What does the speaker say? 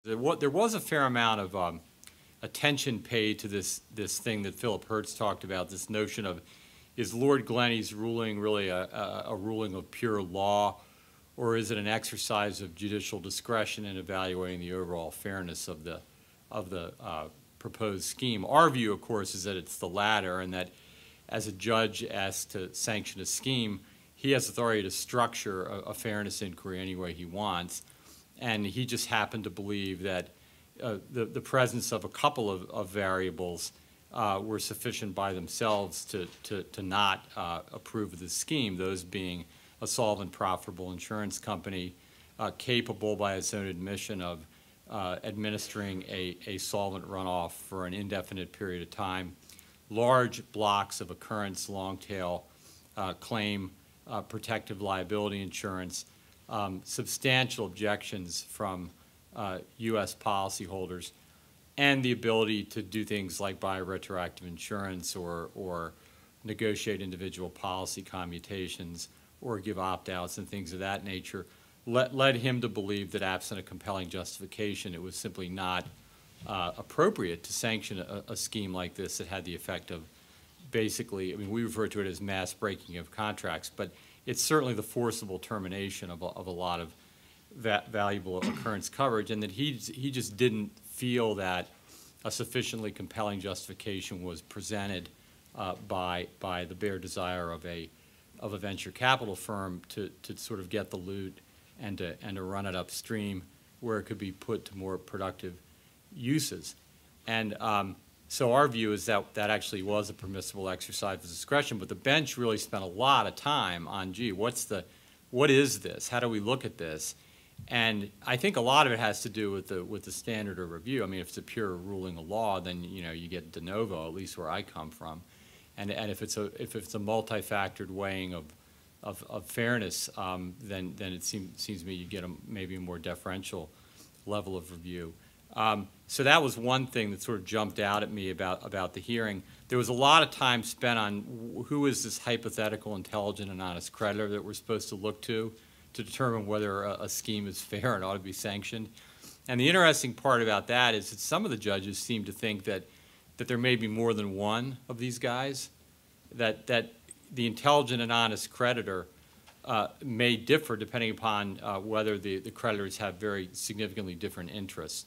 There was a fair amount of attention paid to this thing that Philip Hertz talked about, this notion of, is Lord Greaney's ruling really a ruling of pure law, or is it an exercise of judicial discretion in evaluating the overall fairness of the proposed scheme? Our view, of course, is that it's the latter, and that as a judge asked to sanction a scheme, he has authority to structure a fairness inquiry any way he wants. And he just happened to believe that the presence of a couple of variables were sufficient by themselves to not approve of the scheme, those being a solvent, profitable insurance company capable by its own admission of administering a solvent runoff for an indefinite period of time, large blocks of occurrence long-tail claim protective liability insurance, substantial objections from U.S. policyholders, and the ability to do things like buy retroactive insurance or negotiate individual policy commutations or give opt-outs and things of that nature, led him to believe that absent a compelling justification, it was simply not appropriate to sanction a scheme like this that had the effect of basically, I mean, we refer to it as mass breaking of contracts, but it's certainly the forcible termination of a lot of valuable occurrence coverage, and that he just didn't feel that a sufficiently compelling justification was presented by the bare desire of a venture capital firm to sort of get the loot and to run it upstream where it could be put to more productive uses. And so our view is that that actually was a permissible exercise of discretion, but the bench really spent a lot of time on, gee, what is this? How do we look at this? And I think a lot of it has to do with the standard of review. I mean, if it's a pure ruling of law, then you get de novo, at least where I come from. And if it's a multi-factored weighing of fairness, then it seems to me you get maybe a more deferential level of review. So that was one thing that sort of jumped out at me about the hearing. There was a lot of time spent on who is this hypothetical intelligent and honest creditor that we're supposed to look to determine whether a scheme is fair and ought to be sanctioned. And the interesting part about that is that some of the judges seem to think that there may be more than one of these guys, that the intelligent and honest creditor may differ depending upon whether the creditors have very significantly different interests.